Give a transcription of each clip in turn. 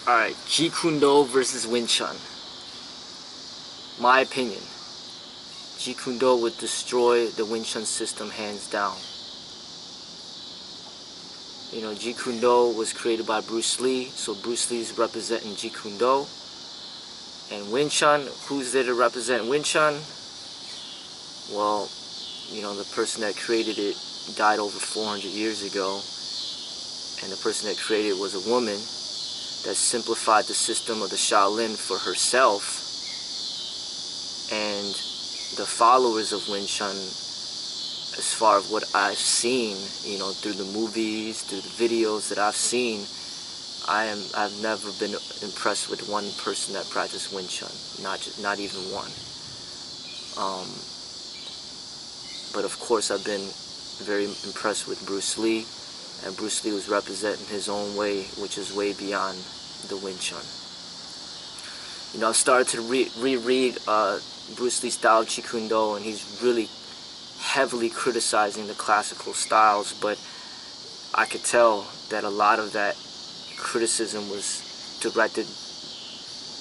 Alright, Jeet Kune versus Wing Chun. My opinion. Jeet Kune would destroy the Wing Chun system hands down. You know, Jeet Kune was created by Bruce Lee, so Bruce Lee's representing Jeet Kune. And Wing Chun, who's there to represent Wing Chun? Well, you know, the person that created it died over 400 years ago. And the person that created it was a woman that simplified the system of the Shaolin for herself. And the followers of Wing Chun, as far as what I've seen, you know, through the movies, through the videos that I've seen, I've never been impressed with one person that practiced Wing Chun, not even one. But of course, I've been very impressed with Bruce Lee, and Bruce Lee was representing his own way, which is way beyond the Wing Chun. You know, I've started to reread Bruce Lee's style of Jeet Kune, and he's really heavily criticizing the classical styles, but I could tell that a lot of that criticism was directed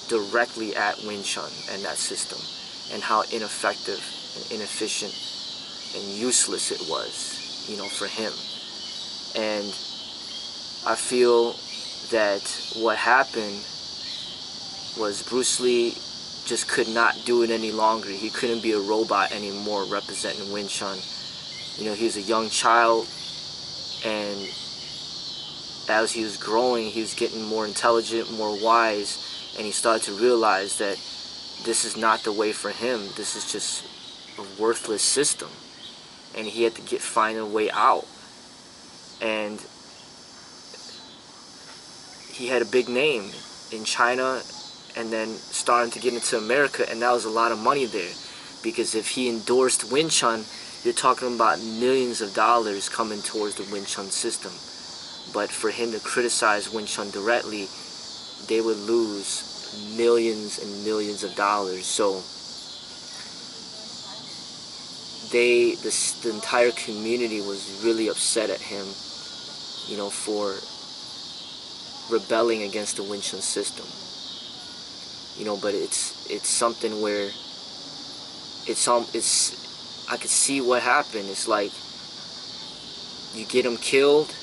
directly at Wing Chun and that system, and how ineffective and inefficient and useless it was, you know, for him. And I feel that what happened was Bruce Lee just could not do it any longer. He couldn't be a robot anymore representing Wing Chun. You know, he was a young child, and as he was growing, he was getting more intelligent, more wise, and he started to realize that this is not the way for him. This is just a worthless system, and he had to find a way out. And he had a big name in China, and then starting to get into America, and that was a lot of money there, because if he endorsed Wing Chun, you're talking about millions of dollars coming towards the Wing Chun system. But for him to criticize Wing Chun directly, they would lose millions and millions of dollars. So the entire community was really upset at him, you know, for rebelling against the Wing Chun system. You know, but it's something where I could see what happened. It's like you get him killed,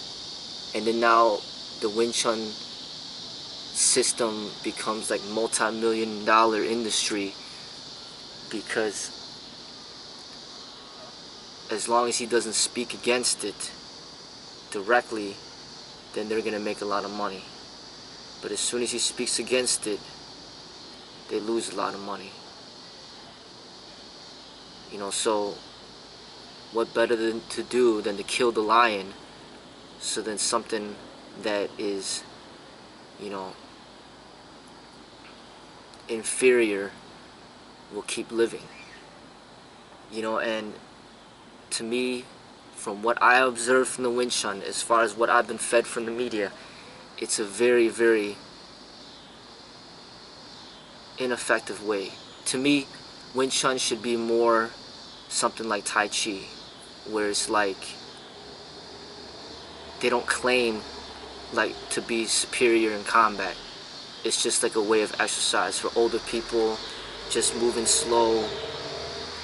and then now the Wing Chun system becomes like multi-million-dollar industry, because as long as he doesn't speak against it directly, then they're gonna make a lot of money. But as soon as he speaks against it, they lose a lot of money. You know, so what better to do than to kill the lion, so then something that is, you know, inferior will keep living. You know, and to me, from what I observed from the Wing Chun, as far as what I've been fed from the media, it's a very, very ineffective way. To me, Wing Chun should be more something like Tai Chi, where it's like they don't claim like to be superior in combat. It's just like a way of exercise for older people, just moving slow,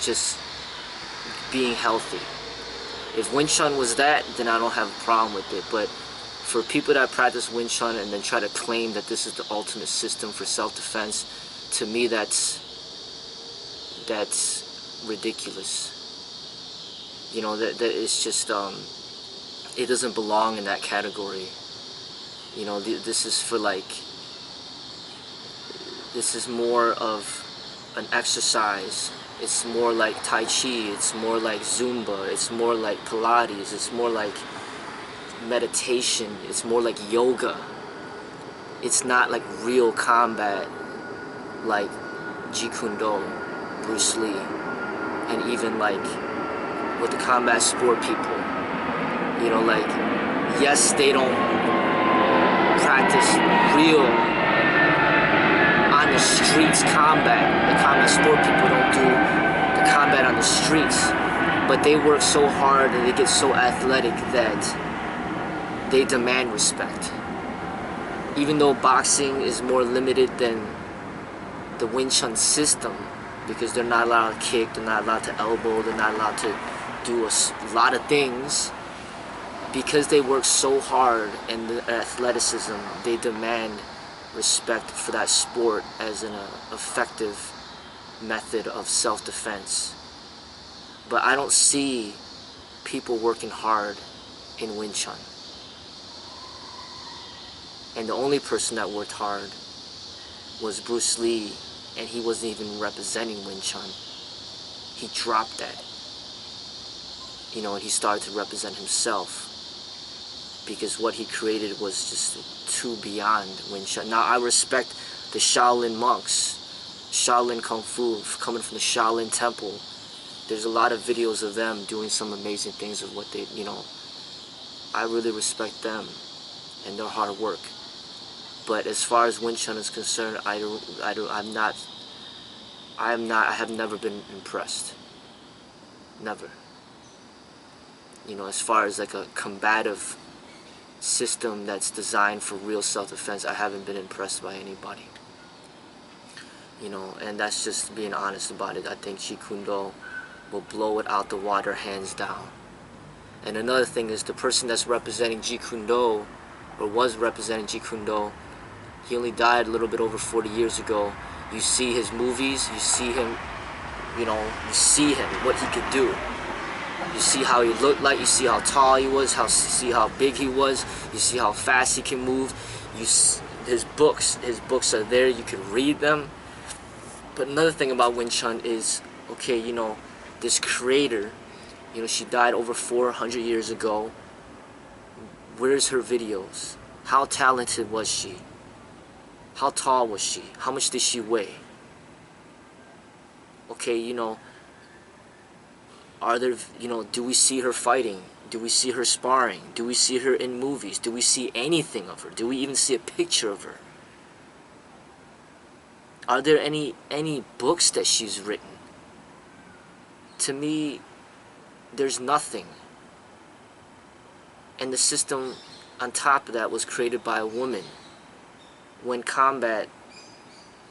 just being healthy. If Wing Chun was that, then I don't have a problem with it. But for people that practice Wing Chun and then try to claim that this is the ultimate system for self-defense, to me that's ridiculous. You know, that it's just it doesn't belong in that category. You know, this is for like, this is more of an exercise. It's more like Tai Chi, it's more like Zumba, it's more like Pilates, it's more like meditation, it's more like yoga. It's not like real combat like Jeet Kune, Bruce Lee, and even like with the combat sport people. You know, like, yes, they don't practice real on the streets combat. The combat sport people don't do the combat on the streets, but they work so hard and they get so athletic that they demand respect. even though boxing is more limited than the Wing Chun system, because they're not allowed to kick, they're not allowed to elbow, they're not allowed to do a lot of things, because they work so hard and the athleticism, they demand respect for that sport as an effective method of self-defense. But I don't see people working hard in Wing Chun. And the only person that worked hard was Bruce Lee, and he wasn't even representing Wing Chun. He dropped that, you know, and he started to represent himself, because what he created was just too beyond Wing Chun. Now, I respect the Shaolin monks, Shaolin Kung Fu, coming from the Shaolin Temple. There's a lot of videos of them doing some amazing things with what they, you know, I really respect them and their hard work. But as far as Wing Chun is concerned, I have never been impressed. Never. You know, as far as like a combative system that's designed for real self-defense, I haven't been impressed by anybody. You know, and that's just being honest about it. I think Jeet Kune will blow it out the water hands down. And another thing is, the person that's representing Jeet Kune, or was representing Jeet Kune, he only died a little bit over 40 years ago. You see his movies, you see him, you know, you see him, what he could do. You see how he looked like, you see how tall he was, see how big he was, you see how fast he can move. His books are there, you can read them. But another thing about Wing Chun is, okay, you know, this creator, you know, she died over 400 years ago. Where's her videos? How talented was she? How tall was she? How much did she weigh? Okay, you know, are there, you know, do we see her fighting? Do we see her sparring? Do we see her in movies? Do we see anything of her? Do we even see a picture of her? Are there any books that she's written? To me, there's nothing. And the system on top of that was created by a woman. When combat,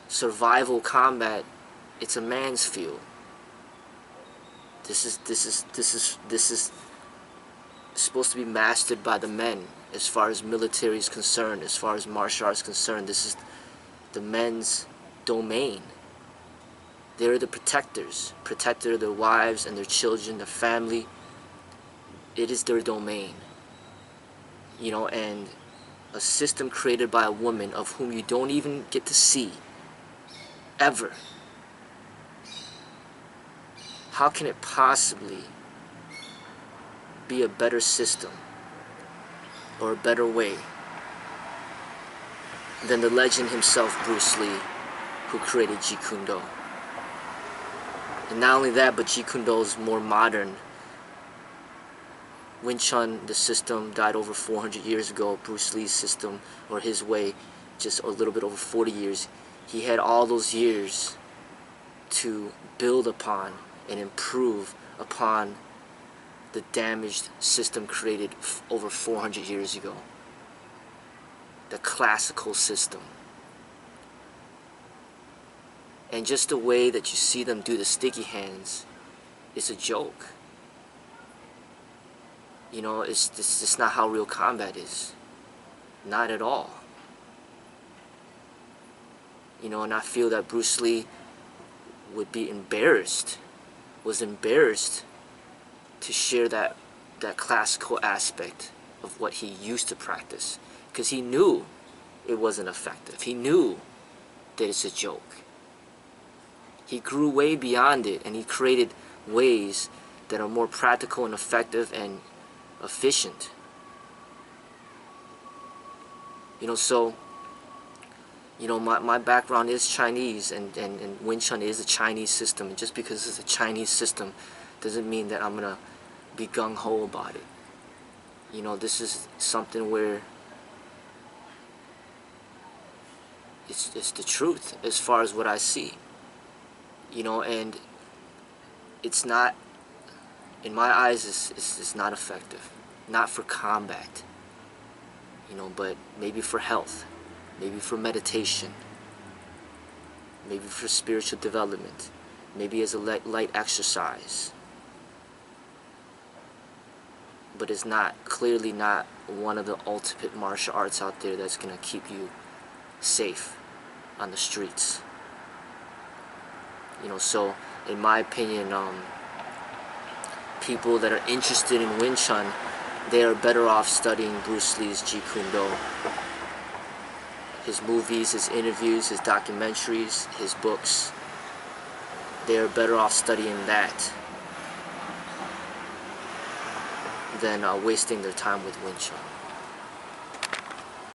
survival combat, it's a man's field. This is supposed to be mastered by the men, as far as military is concerned, as far as martial arts is concerned. This is the men's domain. They're the protectors, protector of their wives and their children, their family. It is their domain. You know, and a system created by a woman of whom you don't even get to see, ever. How can it possibly be a better system or a better way than the legend himself, Bruce Lee, who created Jeet Kune? And not only that, but Jeet Kune is more modern. Wing Chun, the system, died over 400 years ago. Bruce Lee's system, or his way, just a little bit over 40 years. He had all those years to build upon and improve upon the damaged system created over 400 years ago. The classical system. And just the way that you see them do the sticky hands is a joke. You know, it's just not how real combat is. Not at all. You know, and I feel that Bruce Lee would be embarrassed, was embarrassed to share that classical aspect of what he used to practice, because he knew it wasn't effective. He knew that it's a joke. He grew way beyond it, and he created ways that are more practical and effective and efficient. You know, so, you know, my background is Chinese, and Wing Chun is a Chinese system. And just because it's a Chinese system doesn't mean that I'm gonna be gung-ho about it. You know, this is something where it's the truth as far as what I see. You know, and it's not, in my eyes, it's not effective. Not for combat, you know, but maybe for health. maybe for meditation, maybe for spiritual development, maybe as a light exercise. But it's clearly not one of the ultimate martial arts out there that's going to keep you safe on the streets. So in my opinion, people that are interested in Wing Chun, they are better off studying Bruce Lee's Jeet Kune. His movies, his interviews, his documentaries, his books. They are better off studying that than wasting their time with Wing Chun.